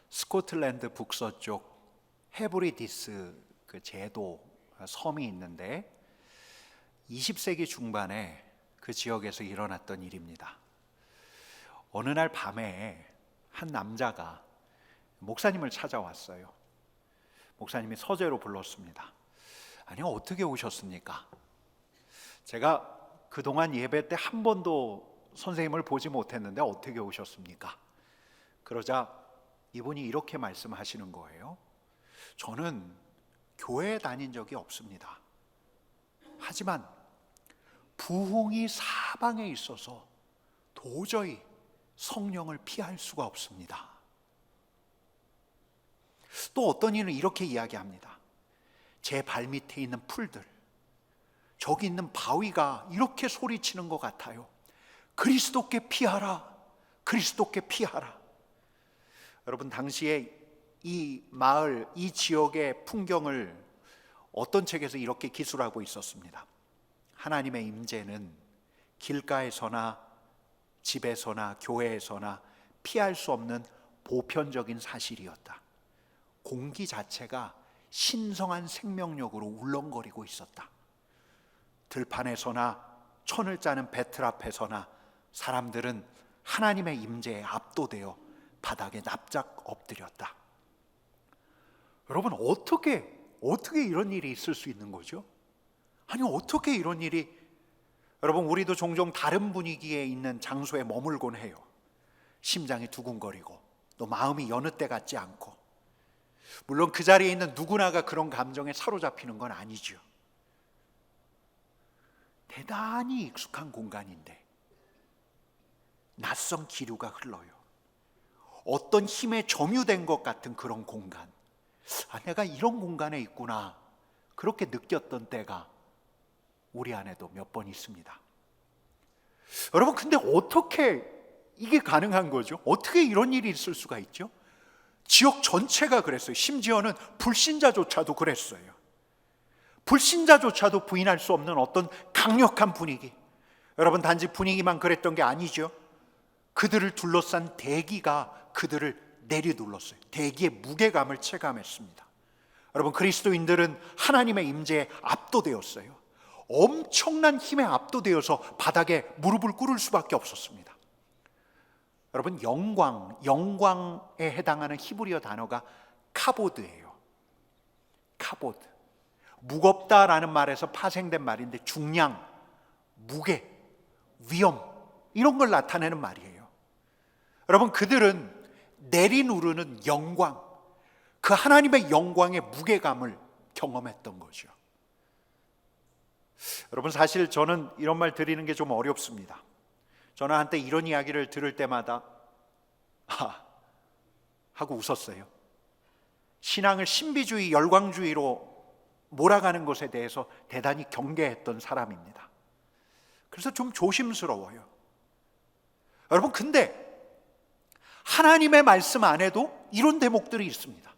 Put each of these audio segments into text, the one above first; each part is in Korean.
스코틀랜드 북서쪽 헤브리디스 그 제도 섬이 있는데 20세기 중반에 그 지역에서 일어났던 일입니다. 어느 날 밤에 한 남자가 목사님을 찾아왔어요. 목사님이 서재로 불렀습니다. 아니, 어떻게 오셨습니까? 제가 그동안 예배 때 한 번도 선생님을 보지 못했는데 어떻게 오셨습니까? 그러자 이분이 이렇게 말씀하시는 거예요. 저는 교회에 다닌 적이 없습니다. 하지만 부흥이 사방에 있어서 도저히 성령을 피할 수가 없습니다. 또 어떤 이는 이렇게 이야기합니다. 제 발밑에 있는 풀들, 저기 있는 바위가 이렇게 소리치는 것 같아요. 그리스도께 피하라, 그리스도께 피하라. 여러분, 당시에 이 마을, 이 지역의 풍경을 어떤 책에서 이렇게 기술하고 있었습니다. 하나님의 임재는 길가에서나 집에서나 교회에서나 피할 수 없는 보편적인 사실이었다. 공기 자체가 신성한 생명력으로 울렁거리고 있었다. 들판에서나 천을 짜는 배틀 앞에서나 사람들은 하나님의 임재에 압도되어 바닥에 납작 엎드렸다. 여러분, 어떻게 이런 일이 있을 수 있는 거죠? 아니, 어떻게 이런 일이? 여러분, 우리도 종종 다른 분위기에 있는 장소에 머물곤 해요. 심장이 두근거리고 또 마음이 여느 때 같지 않고. 물론 그 자리에 있는 누구나가 그런 감정에 사로잡히는 건 아니죠. 대단히 익숙한 공간인데 낯선 기류가 흘러요. 어떤 힘에 점유된 것 같은 그런 공간. 아, 내가 이런 공간에 있구나, 그렇게 느꼈던 때가 우리 안에도 몇 번 있습니다. 여러분, 근데 어떻게 이게 가능한 거죠? 어떻게 이런 일이 있을 수가 있죠? 지역 전체가 그랬어요. 심지어는 불신자조차도 그랬어요. 불신자조차도 부인할 수 없는 어떤 강력한 분위기. 여러분, 단지 분위기만 그랬던 게 아니죠. 그들을 둘러싼 대기가 그들을 내리둘렀어요. 대기의 무게감을 체감했습니다. 여러분, 그리스도인들은 하나님의 임재에 압도되었어요. 엄청난 힘에 압도되어서 바닥에 무릎을 꿇을 수밖에 없었습니다. 여러분, 영광에 해당하는 히브리어 단어가 카보드예요. 카보드. 무겁다라는 말에서 파생된 말인데 중량, 무게, 위험, 이런 걸 나타내는 말이에요. 여러분, 그들은 내리누르는 영광, 그 하나님의 영광의 무게감을 경험했던 거죠. 여러분, 사실 저는 이런 말 드리는 게 좀 어렵습니다. 저는 한때 이런 이야기를 들을 때마다 하고 웃었어요. 신앙을 신비주의, 열광주의로 몰아가는 것에 대해서 대단히 경계했던 사람입니다. 그래서 좀 조심스러워요. 여러분, 근데 하나님의 말씀 안에도 이런 대목들이 있습니다.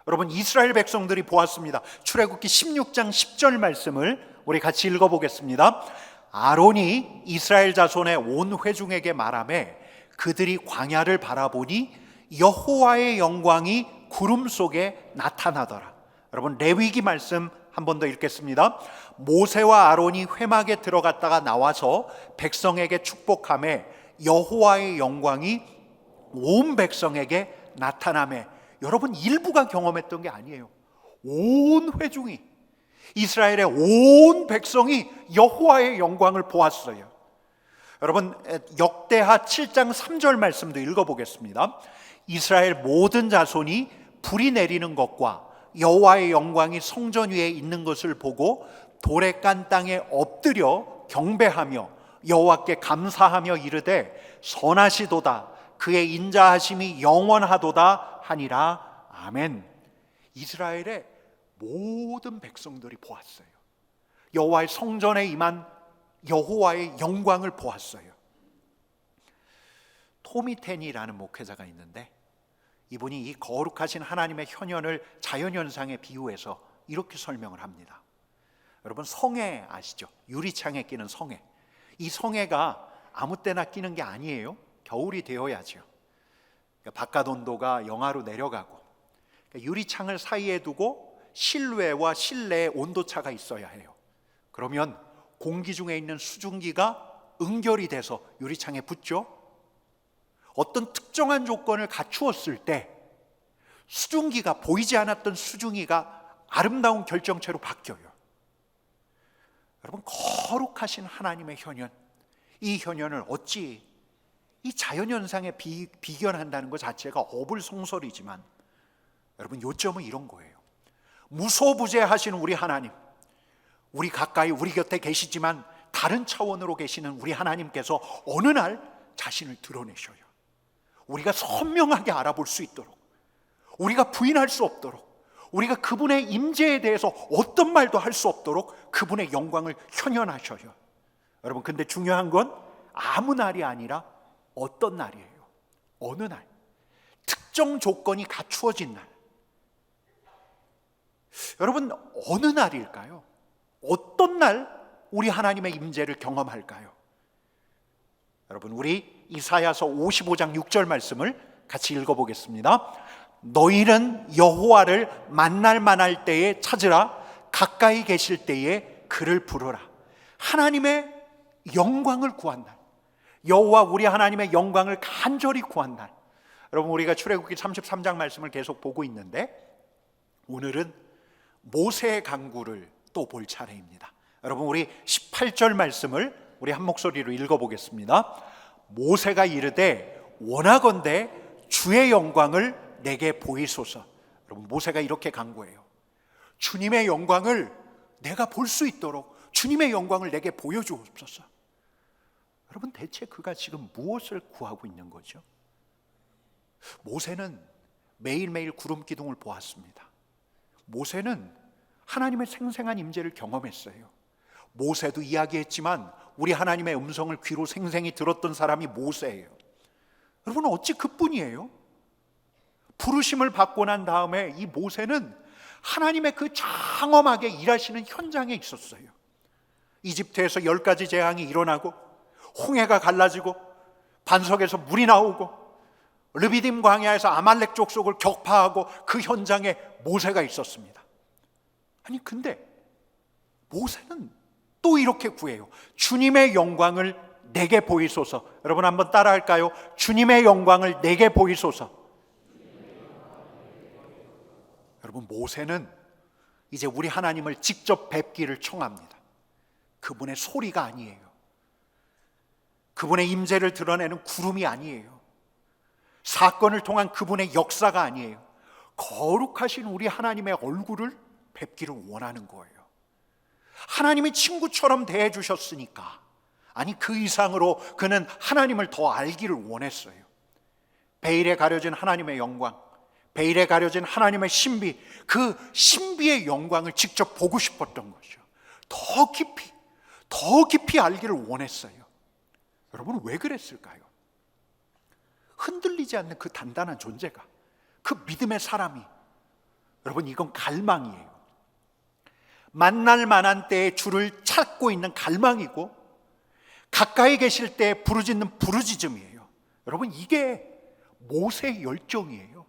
여러분, 이스라엘 백성들이 보았습니다. 출애굽기 16장 10절 말씀을 우리 같이 읽어보겠습니다. 아론이 이스라엘 자손의 온 회중에게 말하매 그들이 광야를 바라보니 여호와의 영광이 구름 속에 나타나더라. 여러분, 레위기 말씀 한 번 더 읽겠습니다. 모세와 아론이 회막에 들어갔다가 나와서 백성에게 축복하매 여호와의 영광이 온 백성에게 나타나매. 여러분, 일부가 경험했던 게 아니에요. 온 회중이, 이스라엘의 온 백성이 여호와의 영광을 보았어요. 여러분, 역대하 7장 3절 말씀도 읽어보겠습니다. 이스라엘 모든 자손이 불이 내리는 것과 여호와의 영광이 성전 위에 있는 것을 보고 돌에 깐 땅에 엎드려 경배하며 여호와께 감사하며 이르되 선하시도다, 그의 인자하심이 영원하도다 하니라. 아멘. 이스라엘의 모든 백성들이 보았어요. 여호와의 성전에 임한 여호와의 영광을 보았어요. 토미 텐이라는 목회자가 있는데 이분이 이 거룩하신 하나님의 현현을 자연현상에 비유해서 이렇게 설명을 합니다. 여러분, 성에 아시죠? 유리창에 끼는 성에. 이 성에가 아무 때나 끼는 게 아니에요. 겨울이 되어야죠. 그러니까 바깥 온도가 영하로 내려가고, 그러니까 유리창을 사이에 두고 실외와 실내의 온도차가 있어야 해요. 그러면 공기 중에 있는 수증기가 응결이 돼서 유리창에 붙죠. 어떤 특정한 조건을 갖추었을 때 수증기가, 보이지 않았던 수증기가 아름다운 결정체로 바뀌어요. 여러분, 거룩하신 하나님의 현현, 이 현현을 어찌 이 자연현상에 비견한다는 것 자체가 어불성설이지만, 여러분, 요점은 이런 거예요. 무소부재하신 우리 하나님, 우리 가까이 우리 곁에 계시지만 다른 차원으로 계시는 우리 하나님께서 어느 날 자신을 드러내셔요. 우리가 선명하게 알아볼 수 있도록, 우리가 부인할 수 없도록, 우리가 그분의 임재에 대해서 어떤 말도 할 수 없도록 그분의 영광을 현현하셔요. 여러분, 근데 중요한 건 아무 날이 아니라 어떤 날이에요. 어느 날, 특정 조건이 갖추어진 날. 여러분, 어느 날일까요? 어떤 날 우리 하나님의 임재를 경험할까요? 여러분, 우리 이사야서 55장 6절 말씀을 같이 읽어보겠습니다. 너희는 여호와를 만날 만할 때에 찾으라. 가까이 계실 때에 그를 부르라. 하나님의 영광을 구한 날, 여호와 우리 하나님의 영광을 간절히 구한 날. 여러분, 우리가 출애굽기 33장 말씀을 계속 보고 있는데 오늘은 모세의 간구를 또 볼 차례입니다. 여러분, 우리 18절 말씀을 우리 한 목소리로 읽어보겠습니다. 모세가 이르되 원하건대 주의 영광을 내게 보이소서. 여러분, 모세가 이렇게 간구해요. 주님의 영광을 내가 볼 수 있도록 주님의 영광을 내게 보여주옵소서. 여러분, 대체 그가 지금 무엇을 구하고 있는 거죠? 모세는 매일매일 구름 기둥을 보았습니다. 모세는 하나님의 생생한 임재를 경험했어요. 모세도 이야기했지만 우리 하나님의 음성을 귀로 생생히 들었던 사람이 모세예요. 여러분, 어찌 그뿐이에요? 부르심을 받고 난 다음에 이 모세는 하나님의 그 장엄하게 일하시는 현장에 있었어요. 이집트에서 10가지 재앙이 일어나고 홍해가 갈라지고 반석에서 물이 나오고 르비딤 광야에서 아말렉 족속을 격파하고 그 현장에 모세가 있었습니다. 아니, 근데 모세는 또 이렇게 구해요. 주님의 영광을 내게 보이소서. 여러분, 한번 따라할까요? 주님의 영광을 내게 보이소서. 여러분, 모세는 이제 우리 하나님을 직접 뵙기를 청합니다. 그분의 소리가 아니에요. 그분의 임재를 드러내는 구름이 아니에요. 사건을 통한 그분의 역사가 아니에요. 거룩하신 우리 하나님의 얼굴을 뵙기를 원하는 거예요. 하나님이 친구처럼 대해주셨으니까, 아니 그 이상으로 그는 하나님을 더 알기를 원했어요. 베일에 가려진 하나님의 영광, 베일에 가려진 하나님의 신비, 그 신비의 영광을 직접 보고 싶었던 거죠. 더 깊이 알기를 원했어요. 여러분, 왜 그랬을까요? 흔들리지 않는 그 단단한 존재가, 그 믿음의 사람이, 여러분, 이건 갈망이에요. 만날 만한 때에 주를 찾고 있는 갈망이고, 가까이 계실 때 부르짖는 부르짖음이에요. 여러분, 이게 모세의 열정이에요.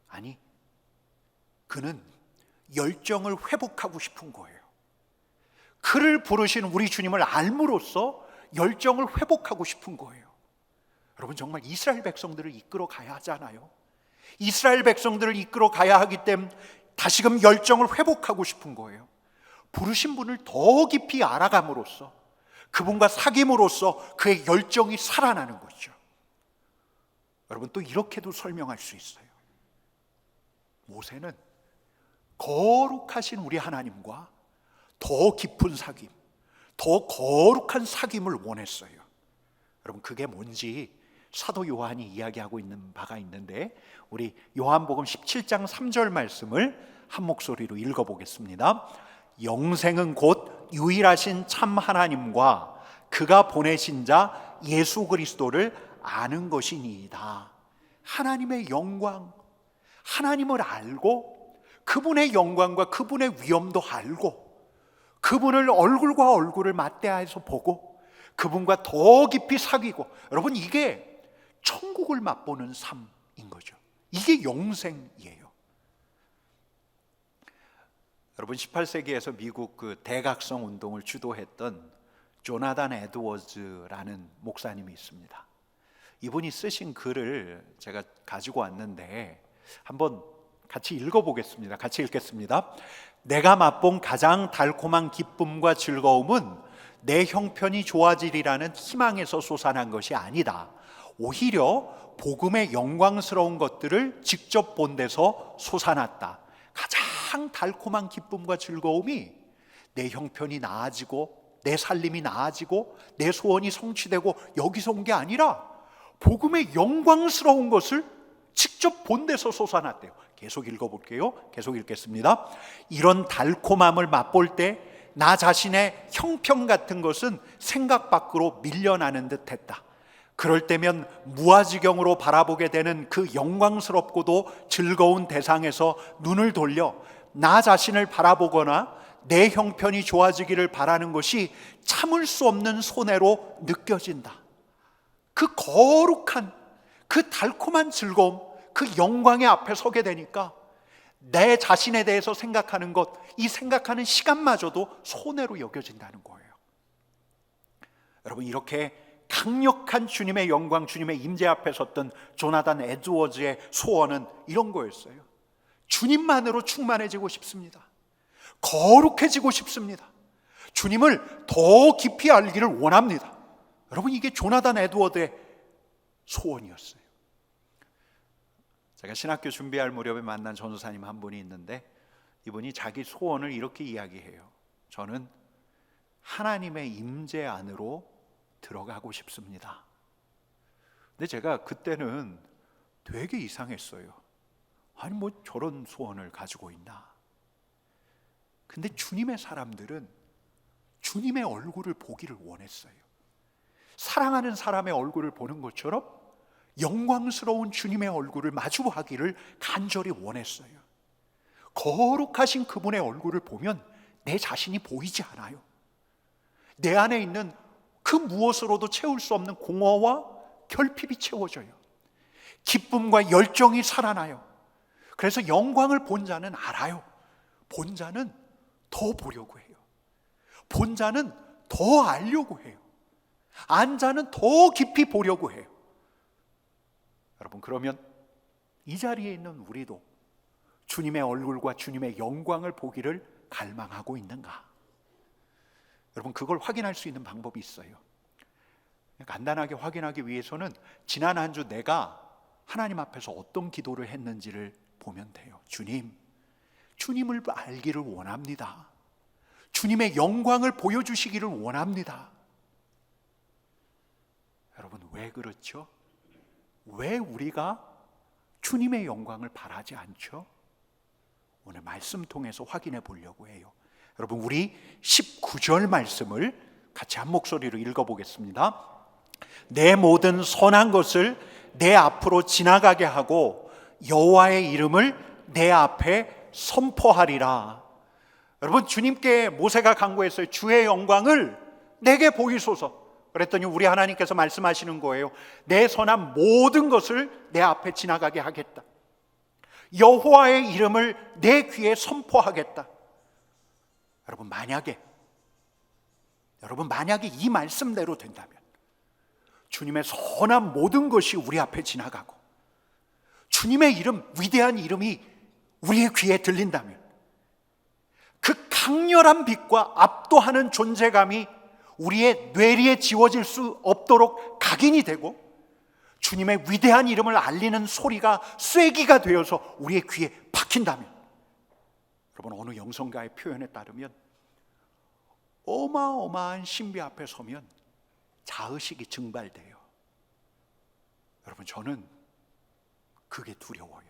아니, 그는 열정을 회복하고 싶은 거예요. 그를 부르신 우리 주님을 알므로써 열정을 회복하고 싶은 거예요. 여러분, 정말 이스라엘 백성들을 이끌어 가야 하잖아요. 이스라엘 백성들을 이끌어 가야 하기 때문에 다시금 열정을 회복하고 싶은 거예요. 부르신 분을 더 깊이 알아감으로써, 그분과 사귐으로써 그의 열정이 살아나는 거죠. 여러분, 또 이렇게도 설명할 수 있어요. 모세는 거룩하신 우리 하나님과 더 깊은 사귐, 더 거룩한 사귐을 원했어요. 여러분, 그게 뭔지 사도 요한이 이야기하고 있는 바가 있는데, 우리 요한복음 17장 3절 말씀을 한 목소리로 읽어보겠습니다. 영생은 곧 유일하신 참 하나님과 그가 보내신 자 예수 그리스도를 아는 것이니이다. 하나님의 영광, 하나님을 알고 그분의 영광과 그분의 위엄도 알고 그분을 얼굴과 얼굴을 맞대하여서 보고 그분과 더 깊이 사귀고, 여러분, 이게 천국을 맛보는 삶인 거죠. 이게 영생이에요. 여러분, 18세기에서 미국 그 대각성 운동을 주도했던 조나단 에드워즈라는 목사님이 있습니다. 이분이 쓰신 글을 제가 가지고 왔는데 한번 같이 읽어보겠습니다. 같이 읽겠습니다. 내가 맛본 가장 달콤한 기쁨과 즐거움은 내 형편이 좋아지리라는 희망에서 솟아난 것이 아니다. 오히려 복음의 영광스러운 것들을 직접 본 데서 솟아났다. 가장 달콤한 기쁨과 즐거움이 내 형편이 나아지고 내 살림이 나아지고 내 소원이 성취되고 여기서 온 게 아니라 복음의 영광스러운 것을 직접 본 데서 솟아났대요. 계속 읽어볼게요. 계속 읽겠습니다. 이런 달콤함을 맛볼 때 나 자신의 형편 같은 것은 생각 밖으로 밀려나는 듯 했다. 그럴 때면 무아지경으로 바라보게 되는 그 영광스럽고도 즐거운 대상에서 눈을 돌려 나 자신을 바라보거나 내 형편이 좋아지기를 바라는 것이 참을 수 없는 손해로 느껴진다. 그 거룩한, 그 달콤한 즐거움, 그 영광의 앞에 서게 되니까 내 자신에 대해서 생각하는 것, 이 생각하는 시간마저도 손해로 여겨진다는 거예요. 여러분, 이렇게 강력한 주님의 영광, 주님의 임재 앞에 섰던 조나단 에드워즈의 소원은 이런 거였어요. 주님만으로 충만해지고 싶습니다. 거룩해지고 싶습니다. 주님을 더 깊이 알기를 원합니다. 여러분, 이게 조나단 에드워드의 소원이었어요. 제가 신학교 준비할 무렵에 만난 전도사님 한 분이 있는데 이분이 자기 소원을 이렇게 이야기해요. 저는 하나님의 임재 안으로 들어가고 싶습니다. 근데 제가 그때는 되게 이상했어요. 아니 뭐 저런 소원을 가지고 있나. 근데 주님의 사람들은 주님의 얼굴을 보기를 원했어요. 사랑하는 사람의 얼굴을 보는 것처럼 영광스러운 주님의 얼굴을 마주하기를 간절히 원했어요. 거룩하신 그분의 얼굴을 보면 내 자신이 보이지 않아요. 내 안에 있는 그 무엇으로도 채울 수 없는 공허와 결핍이 채워져요. 기쁨과 열정이 살아나요. 그래서 영광을 본 자는 알아요. 본 자는 더 보려고 해요. 본 자는 더 알려고 해요. 안 자는 더 깊이 보려고 해요. 여러분, 그러면 이 자리에 있는 우리도 주님의 얼굴과 주님의 영광을 보기를 갈망하고 있는가? 여러분, 그걸 확인할 수 있는 방법이 있어요. 간단하게 확인하기 위해서는 지난 한 주 내가 하나님 앞에서 어떤 기도를 했는지를 보면 돼요. 주님, 주님을 알기를 원합니다. 주님의 영광을 보여주시기를 원합니다. 여러분, 왜 그렇죠? 왜 우리가 주님의 영광을 바라지 않죠? 오늘 말씀 통해서 확인해 보려고 해요. 여러분, 우리 19절 말씀을 같이 한 목소리로 읽어보겠습니다. 내 모든 선한 것을 내 앞으로 지나가게 하고 여호와의 이름을 내 앞에 선포하리라. 여러분, 주님께 모세가 간구했어요. 주의 영광을 내게 보이소서. 그랬더니 우리 하나님께서 말씀하시는 거예요. 내 선한 모든 것을 내 앞에 지나가게 하겠다. 여호와의 이름을 내 귀에 선포하겠다. 여러분, 만약에 이 말씀대로 된다면 주님의 선한 모든 것이 우리 앞에 지나가고 주님의 이름, 위대한 이름이 우리의 귀에 들린다면 그 강렬한 빛과 압도하는 존재감이 우리의 뇌리에 지워질 수 없도록 각인이 되고 주님의 위대한 이름을 알리는 소리가 쐐기가 되어서 우리의 귀에 박힌다면, 여러분, 어느 영성가의 표현에 따르면 어마어마한 신비 앞에 서면 자의식이 증발돼요. 여러분, 저는 그게 두려워요.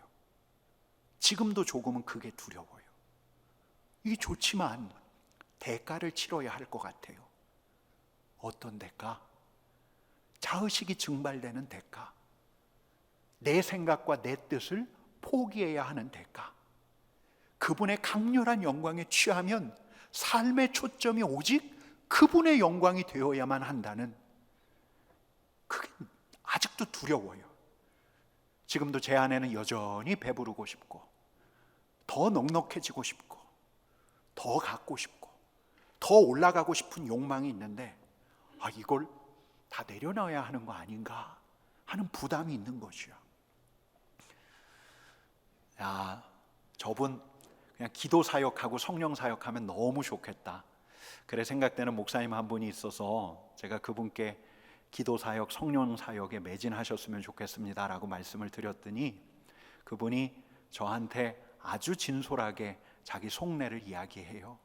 지금도 조금은 그게 두려워요. 이게 좋지만 대가를 치러야 할 것 같아요. 어떤 대가? 자의식이 증발되는 대가. 내 생각과 내 뜻을 포기해야 하는 대가. 그분의 강렬한 영광에 취하면 삶의 초점이 오직 그분의 영광이 되어야만 한다는, 그게 아직도 두려워요. 지금도 제 안에는 여전히 배부르고 싶고, 더 넉넉해지고 싶고, 더 갖고 싶고, 더 올라가고 싶은 욕망이 있는데, 이걸 다 내려놔야 하는 거 아닌가 하는 부담이 있는 것이요. 저분 그냥 기도 사역하고 성령 사역하면 너무 좋겠다, 그래 생각되는 목사님 한 분이 있어서 제가 그분께 기도 사역, 성령 사역에 매진하셨으면 좋겠습니다 라고 말씀을 드렸더니, 그분이 저한테 아주 진솔하게 자기 속내를 이야기해요.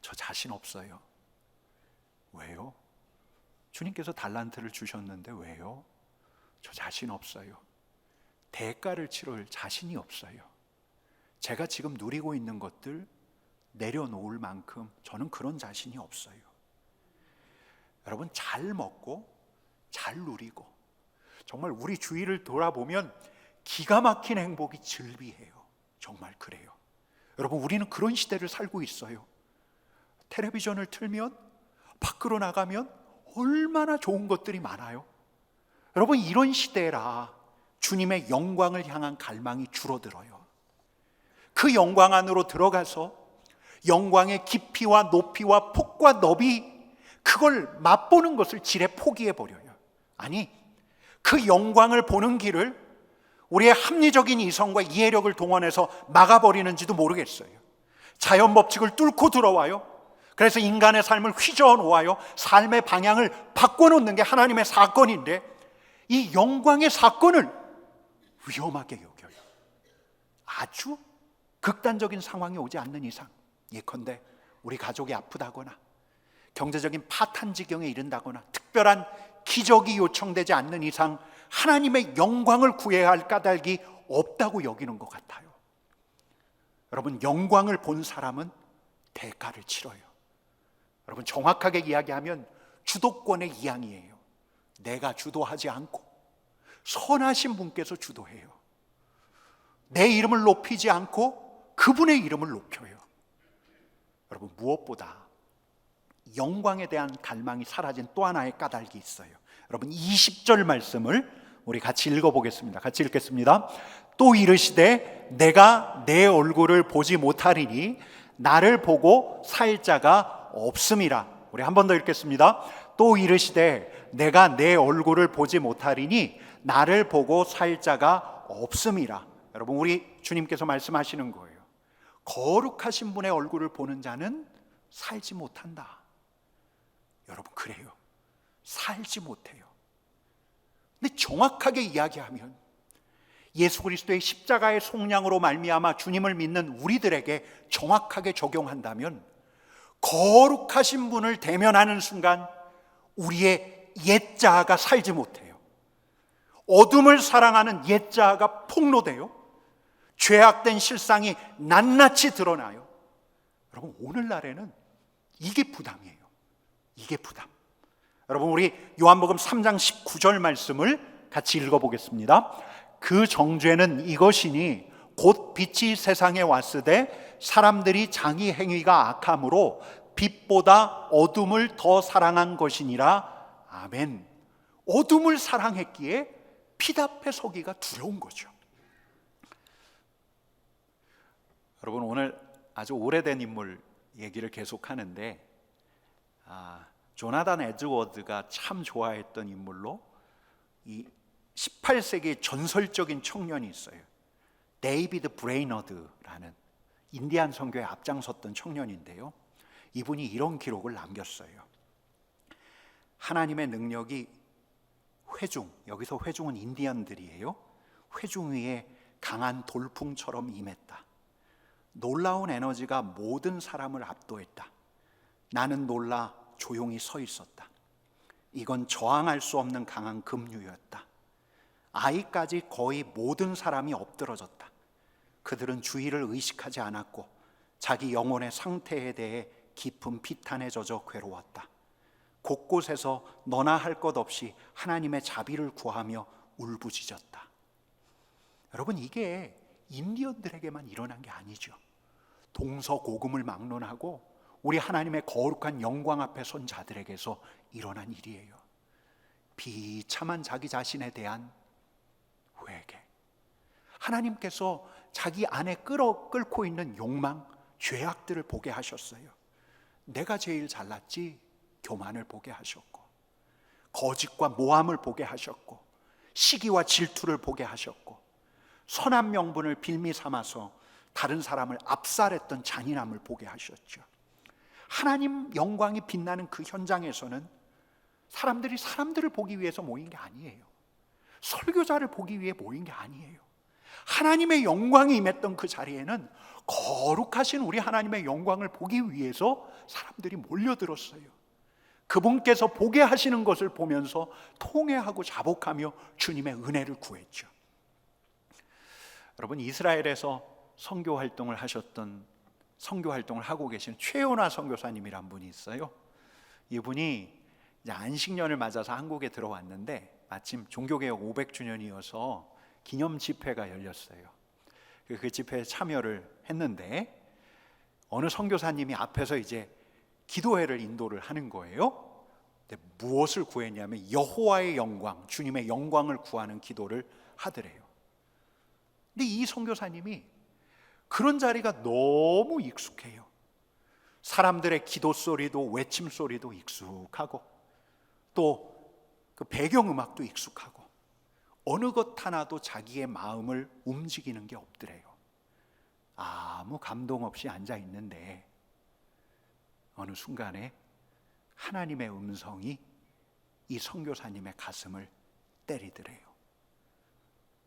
저 자신 없어요. 왜요? 주님께서 달란트를 주셨는데 왜요? 저 자신 없어요. 대가를 치를 자신이 없어요. 제가 지금 누리고 있는 것들 내려놓을 만큼 저는 그런 자신이 없어요. 여러분, 잘 먹고 잘 누리고 정말 우리 주위를 돌아보면 기가 막힌 행복이 즐비해요. 정말 그래요. 여러분, 우리는 그런 시대를 살고 있어요. 텔레비전을 틀면, 밖으로 나가면 얼마나 좋은 것들이 많아요. 여러분, 이런 시대라 주님의 영광을 향한 갈망이 줄어들어요. 그 영광 안으로 들어가서 영광의 깊이와 높이와 폭과 너비, 그걸 맛보는 것을 지레 포기해버려요. 아니, 그 영광을 보는 길을 우리의 합리적인 이성과 이해력을 동원해서 막아버리는지도 모르겠어요. 자연 법칙을 뚫고 들어와요. 그래서 인간의 삶을 휘저어 놓아요. 삶의 방향을 바꿔놓는 게 하나님의 사건인데, 이 영광의 사건을 위험하게 여겨요. 아주 극단적인 상황이 오지 않는 이상, 예컨대 우리 가족이 아프다거나 경제적인 파탄 지경에 이른다거나 특별한 기적이 요청되지 않는 이상 하나님의 영광을 구해야 할 까닭이 없다고 여기는 것 같아요. 여러분, 영광을 본 사람은 대가를 치러요. 여러분, 정확하게 이야기하면 주도권의 이양이에요. 내가 주도하지 않고 선하신 분께서 주도해요. 내 이름을 높이지 않고 그분의 이름을 높여요. 여러분, 무엇보다 영광에 대한 갈망이 사라진 또 하나의 까닭이 있어요. 여러분, 20절 말씀을 우리 같이 읽어보겠습니다. 같이 읽겠습니다. 또 이르시되 내가 내 얼굴을 보지 못하리니 나를 보고 살 자가 없음이라. 우리 한 번 더 읽겠습니다. 또 이르시되 내가 내 얼굴을 보지 못하리니 나를 보고 살 자가 없음이라. 여러분, 우리 주님께서 말씀하시는 거예요. 거룩하신 분의 얼굴을 보는 자는 살지 못한다. 여러분, 그래요. 살지 못해요. 근데 정확하게 이야기하면 예수 그리스도의 십자가의 속량으로 말미암아 주님을 믿는 우리들에게 정확하게 적용한다면, 거룩하신 분을 대면하는 순간 우리의 옛자아가 살지 못해요. 어둠을 사랑하는 옛자아가 폭로돼요. 죄악된 실상이 낱낱이 드러나요. 여러분, 오늘날에는 이게 부담이에요. 이게 부담. 여러분, 우리 요한복음 3장 19절 말씀을 같이 읽어보겠습니다. 그 정죄는 이것이니 곧 빛이 세상에 왔으되 사람들이 자기 행위가 악함으로 빛보다 어둠을 더 사랑한 것이니라. 아멘. 어둠을 사랑했기에 빛 앞에 서기가 두려운 거죠. 여러분, 오늘 아주 오래된 인물 얘기를 계속하는데, 조나단 에드워드가 참 좋아했던 인물로 이 18세기의 전설적인 청년이 있어요. 데이비드 브레이너드라는 인디안 선교에 앞장섰던 청년인데요, 이분이 이런 기록을 남겼어요. 하나님의 능력이 회중, 여기서 회중은 인디언들이에요. 회중 위에 강한 돌풍처럼 임했다. 놀라운 에너지가 모든 사람을 압도했다. 나는 놀라 조용히 서 있었다. 이건 저항할 수 없는 강한 급류였다. 아이까지 거의 모든 사람이 엎드러졌다. 그들은 주의를 의식하지 않았고 자기 영혼의 상태에 대해 깊은 비탄에 젖어 괴로웠다. 곳곳에서 너나 할 것 없이 하나님의 자비를 구하며 울부짖었다. 여러분, 이게 인디언들에게만 일어난 게 아니죠. 동서고금을 막론하고 우리 하나님의 거룩한 영광 앞에 선 자들에게서 일어난 일이에요. 비참한 자기 자신에 대한 회개. 하나님께서 자기 안에 끓고 있는 욕망, 죄악들을 보게 하셨어요. 내가 제일 잘났지 교만을 보게 하셨고, 거짓과 모함을 보게 하셨고, 시기와 질투를 보게 하셨고, 선한 명분을 빌미 삼아서 다른 사람을 압살했던 잔인함을 보게 하셨죠. 하나님 영광이 빛나는 그 현장에서는 사람들이 사람들을 보기 위해서 모인 게 아니에요. 설교자를 보기 위해 모인 게 아니에요. 하나님의 영광이 임했던 그 자리에는 거룩하신 우리 하나님의 영광을 보기 위해서 사람들이 몰려들었어요. 그분께서 보게 하시는 것을 보면서 통회하고 자복하며 주님의 은혜를 구했죠. 여러분, 이스라엘에서 선교 활동을 하고 계신 최연화 선교사님이란 분이 있어요. 이분이 이제 안식년을 맞아서 한국에 들어왔는데 마침 종교개혁 500주년이어서 기념 집회가 열렸어요. 그 집회에 참여를 했는데 어느 선교사님이 앞에서 이제 기도회를 인도를 하는 거예요. 근데 무엇을 구했냐면 여호와의 영광, 주님의 영광을 구하는 기도를 하더래요. 근데 이 선교사님이 그런 자리가 너무 익숙해요. 사람들의 기도 소리도 외침 소리도 익숙하고, 또 그 배경음악도 익숙하고, 어느 것 하나도 자기의 마음을 움직이는 게 없더래요. 아무 감동 없이 앉아 있는데 어느 순간에 하나님의 음성이 이 선교사님의 가슴을 때리더래요.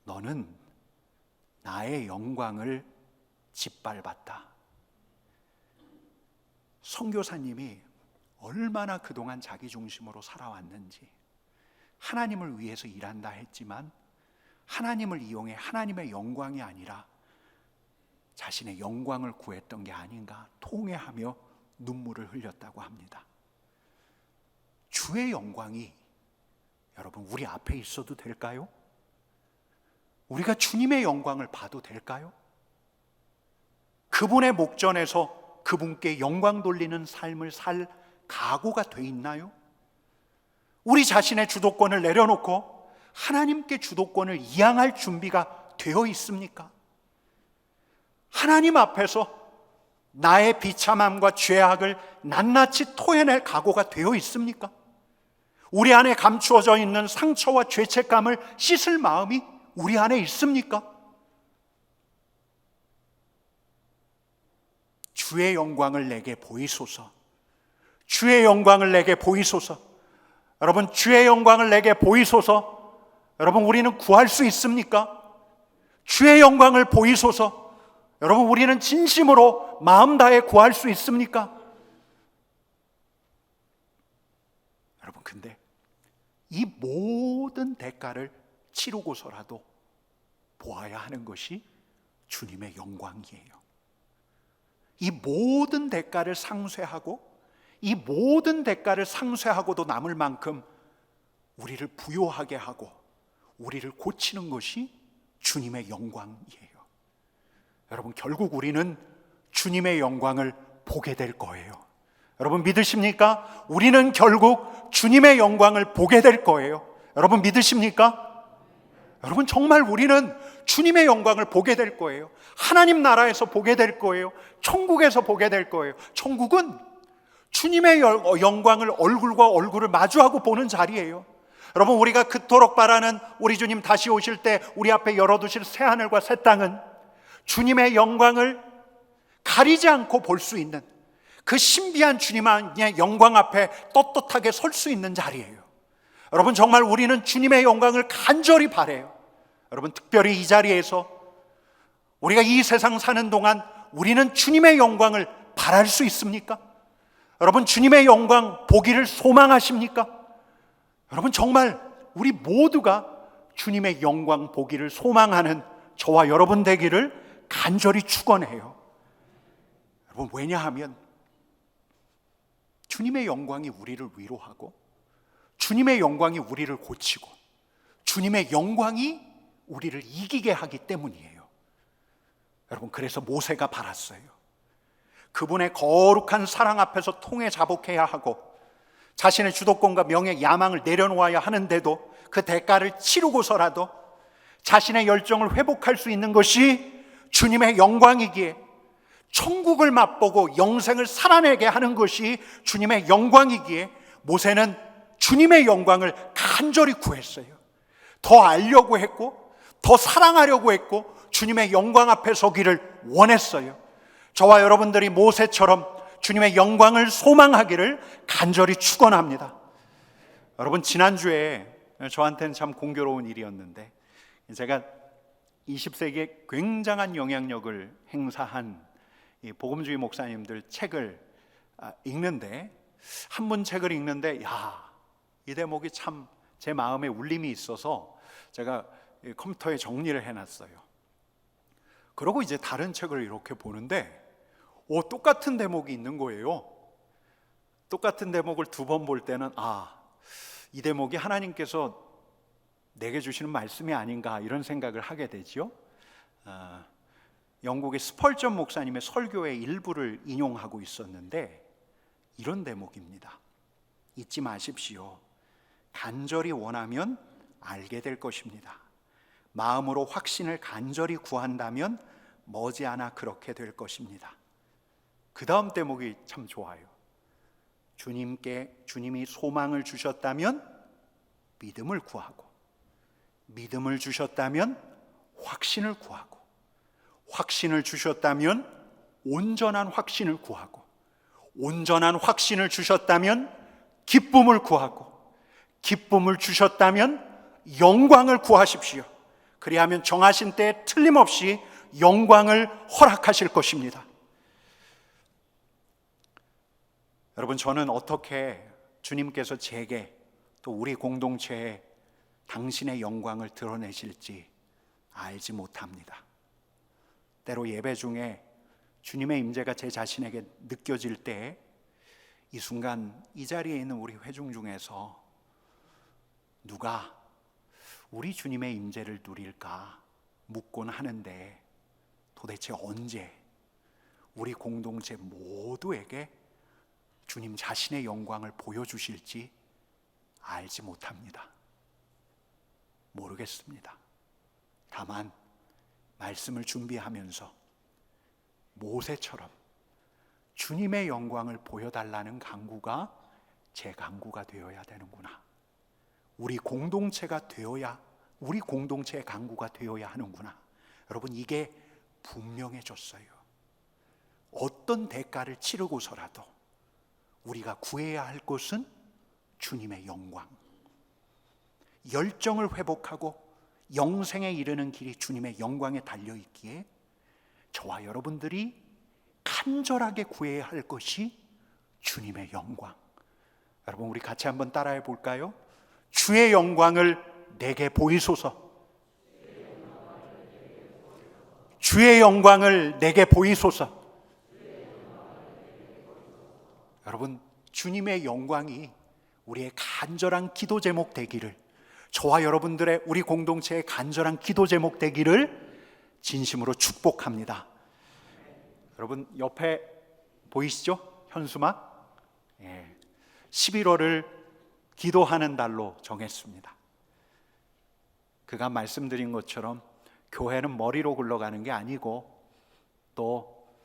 너는 나의 영광을 짓밟았다. 선교사님이 얼마나 그동안 자기 중심으로 살아왔는지, 하나님을 위해서 일한다 했지만 하나님을 이용해 하나님의 영광이 아니라 자신의 영광을 구했던 게 아닌가 통회하며 눈물을 흘렸다고 합니다. 주의 영광이 여러분 우리 앞에 있어도 될까요? 우리가 주님의 영광을 봐도 될까요? 그분의 목전에서 그분께 영광 돌리는 삶을 살 각오가 돼 있나요? 우리 자신의 주도권을 내려놓고 하나님께 주도권을 이양할 준비가 되어 있습니까? 하나님 앞에서 나의 비참함과 죄악을 낱낱이 토해낼 각오가 되어 있습니까? 우리 안에 감추어져 있는 상처와 죄책감을 씻을 마음이 우리 안에 있습니까? 주의 영광을 내게 보이소서. 주의 영광을 내게 보이소서. 여러분, 주의 영광을 내게 보이소서. 여러분, 우리는 구할 수 있습니까? 주의 영광을 보이소서. 여러분, 우리는 진심으로 마음 다해 구할 수 있습니까? 여러분, 근데 이 모든 대가를 치르고서라도 보아야 하는 것이 주님의 영광이에요. 이 모든 대가를 상쇄하고, 이 모든 대가를 상쇄하고도 남을 만큼 우리를 부요하게 하고 우리를 고치는 것이 주님의 영광이에요. 여러분, 결국 우리는 주님의 영광을 보게 될 거예요. 여러분, 믿으십니까? 우리는 결국 주님의 영광을 보게 될 거예요. 여러분, 믿으십니까? 여러분, 정말 우리는 주님의 영광을 보게 될 거예요. 하나님 나라에서 보게 될 거예요. 천국에서 보게 될 거예요. 천국은 주님의 영광을 얼굴과 얼굴을 마주하고 보는 자리예요. 여러분, 우리가 그토록 바라는 우리 주님 다시 오실 때 우리 앞에 열어두실 새하늘과 새 땅은 주님의 영광을 가리지 않고 볼 수 있는 그 신비한 주님의 영광 앞에 떳떳하게 설 수 있는 자리예요. 여러분, 정말 우리는 주님의 영광을 간절히 바라요. 여러분, 특별히 이 자리에서 우리가 이 세상 사는 동안 우리는 주님의 영광을 바랄 수 있습니까? 여러분, 주님의 영광 보기를 소망하십니까? 여러분, 정말 우리 모두가 주님의 영광 보기를 소망하는 저와 여러분 되기를 간절히 축원해요. 여러분, 왜냐하면 주님의 영광이 우리를 위로하고, 주님의 영광이 우리를 고치고, 주님의 영광이 우리를 이기게 하기 때문이에요. 여러분, 그래서 모세가 바랐어요. 그분의 거룩한 사랑 앞에서 통해 자복해야 하고, 자신의 주도권과 명예, 야망을 내려놓아야 하는데도 그 대가를 치르고서라도 자신의 열정을 회복할 수 있는 것이 주님의 영광이기에, 천국을 맛보고 영생을 살아내게 하는 것이 주님의 영광이기에 모세는 주님의 영광을 간절히 구했어요. 더 알려고 했고 더 사랑하려고 했고 주님의 영광 앞에 서기를 원했어요. 저와 여러분들이 모세처럼 주님의 영광을 소망하기를 간절히 축원합니다. 여러분, 지난주에 저한테는 참 공교로운 일이었는데, 제가 20세기에 굉장한 영향력을 행사한 이 복음주의 목사님들 책을 읽는데, 한 분 책을 읽는데 이 대목이 참 제 마음에 울림이 있어서 제가 컴퓨터에 정리를 해놨어요. 그러고 이제 다른 책을 이렇게 보는데 똑같은 대목이 있는 거예요. 똑같은 대목을 두 번 볼 때는 이 대목이 하나님께서 내게 주시는 말씀이 아닌가, 이런 생각을 하게 되죠. 영국의 스펄전 목사님의 설교의 일부를 인용하고 있었는데 이런 대목입니다. 잊지 마십시오. 간절히 원하면 알게 될 것입니다. 마음으로 확신을 간절히 구한다면 머지않아 그렇게 될 것입니다. 그 다음 대목이 참 좋아요. 주님이 소망을 주셨다면 믿음을 구하고, 믿음을 주셨다면 확신을 구하고, 확신을 주셨다면 온전한 확신을 구하고, 온전한 확신을 주셨다면 기쁨을 구하고, 기쁨을 주셨다면 영광을 구하십시오. 그리하면 정하신 때에 틀림없이 영광을 허락하실 것입니다. 여러분, 저는 어떻게 주님께서 제게 또 우리 공동체에 당신의 영광을 드러내실지 알지 못합니다. 때로 예배 중에 주님의 임재가 제 자신에게 느껴질 때 이 순간 이 자리에 있는 우리 회중 중에서 누가 우리 주님의 임재를 누릴까 묻곤 하는데, 도대체 언제 우리 공동체 모두에게 주님 자신의 영광을 보여주실지 알지 못합니다. 모르겠습니다. 다만 말씀을 준비하면서 모세처럼 주님의 영광을 보여달라는 간구가 제 간구가 되어야 되는구나, 우리 공동체가 되어야, 우리 공동체의 간구가 되어야 하는구나. 여러분, 이게 분명해졌어요. 어떤 대가를 치르고서라도 우리가 구해야 할 것은 주님의 영광, 열정을 회복하고 영생에 이르는 길이 주님의 영광에 달려있기에 저와 여러분들이 간절하게 구해야 할 것이 주님의 영광. 여러분, 우리 같이 한번 따라해 볼까요? 주의 영광을 내게 보이소서. 주의 영광을 내게 보이소서. 여러분, 주님의 영광이 우리의 간절한 기도 제목 되기를, 저와 여러분들의 우리 공동체의 간절한 기도 제목 되기를 진심으로 축복합니다. 여러분, 옆에 보이시죠? 현수막? 11월을 기도하는 달로 정했습니다. 그간 말씀드린 것처럼 교회는 머리로 굴러가는 게 아니고, 또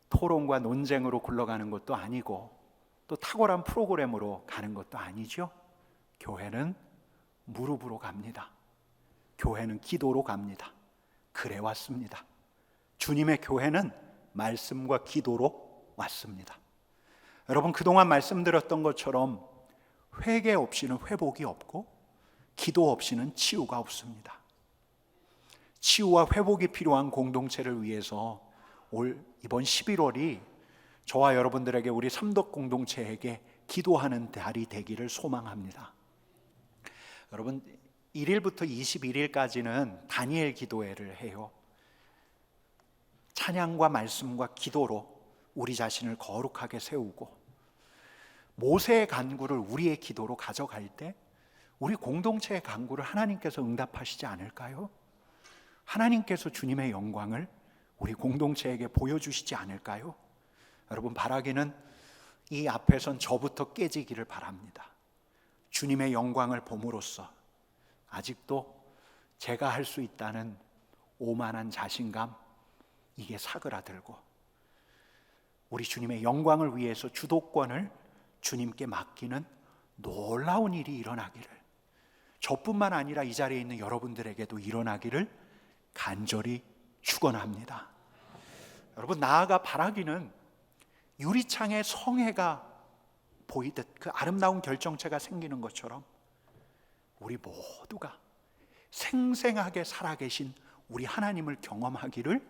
토론과 논쟁으로 굴러가는 것도 아니고, 또 탁월한 프로그램으로 가는 것도 아니죠. 교회는 무릎으로 갑니다. 교회는 기도로 갑니다. 그래 왔습니다. 주님의 교회는 말씀과 기도로 왔습니다. 여러분, 그동안 말씀드렸던 것처럼 회개 없이는 회복이 없고 기도 없이는 치유가 없습니다. 치유와 회복이 필요한 공동체를 위해서 이번 11월이 저와 여러분들에게, 우리 삼덕 공동체에게 기도하는 달이 되기를 소망합니다. 여러분, 1일부터 21일까지는 다니엘 기도회를 해요. 찬양과 말씀과 기도로 우리 자신을 거룩하게 세우고, 모세의 간구를 우리의 기도로 가져갈 때 우리 공동체의 간구를 하나님께서 응답하시지 않을까요? 하나님께서 주님의 영광을 우리 공동체에게 보여주시지 않을까요? 여러분, 바라기는 이 앞에선 저부터 깨지기를 바랍니다. 주님의 영광을 봄으로써 아직도 제가 할 수 있다는 오만한 자신감, 이게 사그라들고 우리 주님의 영광을 위해서 주도권을 주님께 맡기는 놀라운 일이 일어나기를, 저뿐만 아니라 이 자리에 있는 여러분들에게도 일어나기를 간절히 축원합니다. 여러분, 나아가 바라기는 유리창에 성회가 보이듯 그 아름다운 결정체가 생기는 것처럼 우리 모두가 생생하게 살아계신 우리 하나님을 경험하기를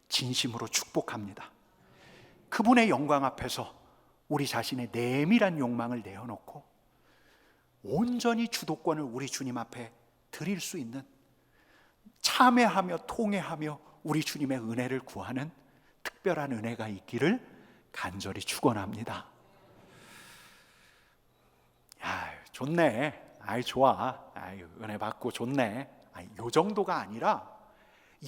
진심으로 축복합니다. 그분의 영광 앞에서 우리 자신의 내밀한 욕망을 내어놓고 온전히 주도권을 우리 주님 앞에 드릴 수 있는, 참회하며 통회하며 우리 주님의 은혜를 구하는 특별한 은혜가 있기를 간절히 축원합니다. 야, 좋네. 아이, 좋아. 아이, 은혜 받고 좋네. 아이, 요 정도가 아니라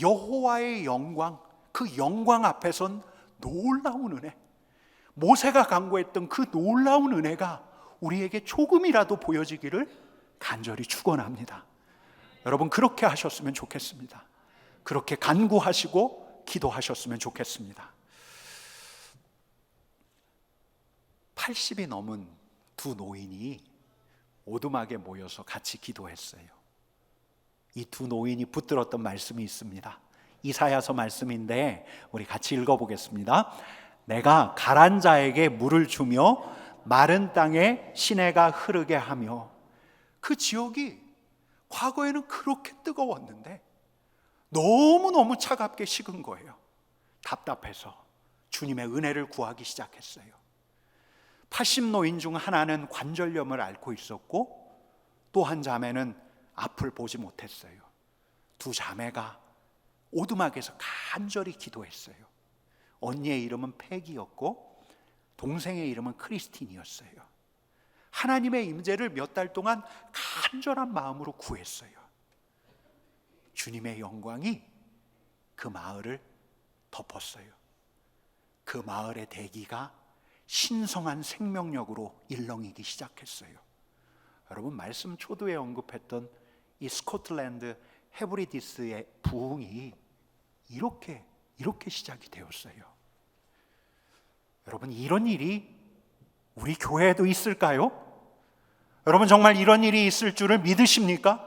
여호와의 영광, 그 영광 앞에선 놀라운 은혜, 모세가 간구했던 그 놀라운 은혜가 우리에게 조금이라도 보여지기를 간절히 축원합니다. 여러분, 그렇게 하셨으면 좋겠습니다. 그렇게 간구하시고 기도하셨으면 좋겠습니다. 80이 넘은 두 노인이 오두막에 모여서 같이 기도했어요. 이 두 노인이 붙들었던 말씀이 있습니다. 이사야서 말씀인데 우리 같이 읽어보겠습니다. 내가 가란 자에게 물을 주며 마른 땅에 시내가 흐르게 하며. 그 지역이 과거에는 그렇게 뜨거웠는데 너무너무 차갑게 식은 거예요. 답답해서 주님의 은혜를 구하기 시작했어요. 80노인 중 하나는 관절염을 앓고 있었고 또 한 자매는 앞을 보지 못했어요. 두 자매가 오두막에서 간절히 기도했어요. 언니의 이름은 패기였고 동생의 이름은 크리스틴이었어요. 하나님의 임재를 몇 달 동안 간절한 마음으로 구했어요. 주님의 영광이 그 마을을 덮었어요. 그 마을의 대기가 신성한 생명력으로 일렁이기 시작했어요. 여러분, 말씀 초두에 언급했던 이 스코틀랜드 헤브리디스의 부흥이 이렇게 시작이 되었어요. 여러분, 이런 일이 우리 교회에도 있을까요? 여러분, 정말 이런 일이 있을 줄을 믿으십니까?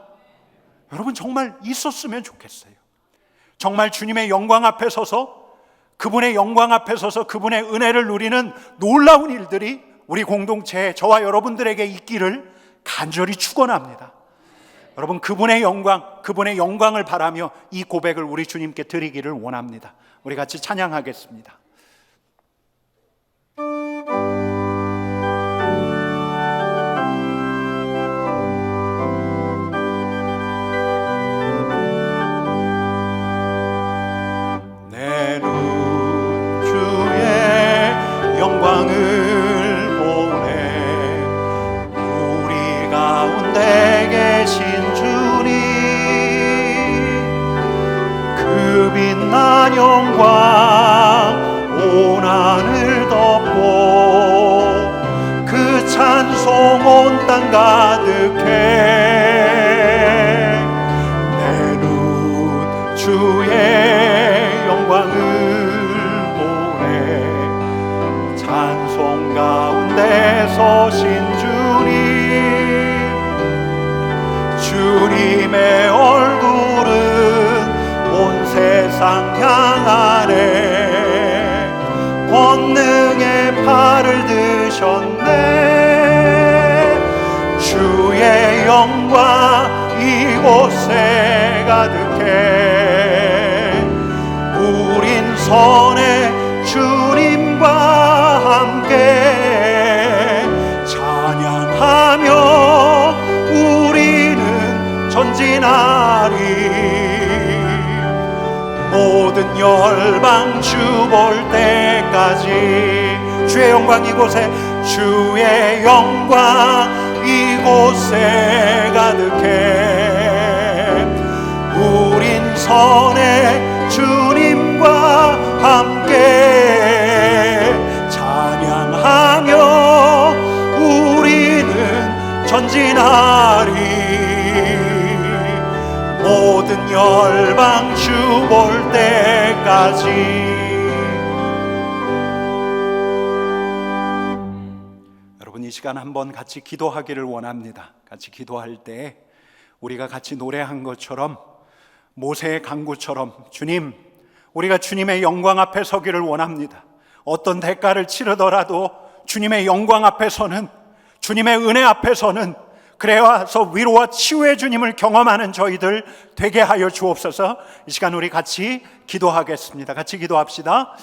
여러분, 정말 있었으면 좋겠어요. 정말 주님의 영광 앞에 서서, 그분의 영광 앞에 서서 그분의 은혜를 누리는 놀라운 일들이 우리 공동체에, 저와 여러분들에게 있기를 간절히 축원합니다. 여러분, 그분의 영광을 바라며 이 고백을 우리 주님께 드리기를 원합니다. 우리 같이 찬양하겠습니다. 내 눈 주의 영광을 보네. 우리 가운데 계신 주님, 그 빛난 영광 온 하늘 덮고 그 찬송 온 땅 가득해. 내 눈 주의 영광을 보네. 찬송 가운데 서신 주님의 얼굴은 온 세상 향하네. 권능의 팔을 드셨네. 주의 영광 이곳에 가득해. 우린 선의 주님과 함께 찬양하며 우리는 전진하리. 모든 열방 주 볼 때까지. 주의 영광 이곳에, 주의 영광 이곳에 가득해. 우린 선의 주님과 함께 찬양하며 볼 때까지. 여러분, 이 시간 한번 같이 기도하기를 원합니다. 같이 기도할 때 우리가 같이 노래한 것처럼, 모세의 간구처럼, 주님, 우리가 주님의 영광 앞에 서기를 원합니다. 어떤 대가를 치르더라도 주님의 영광 앞에서는, 주님의 은혜 앞에서는 그래와서 위로와 치유의 주님을 경험하는 저희들 되게 하여 주옵소서. 이 시간 우리 같이 기도하겠습니다. 같이 기도합시다.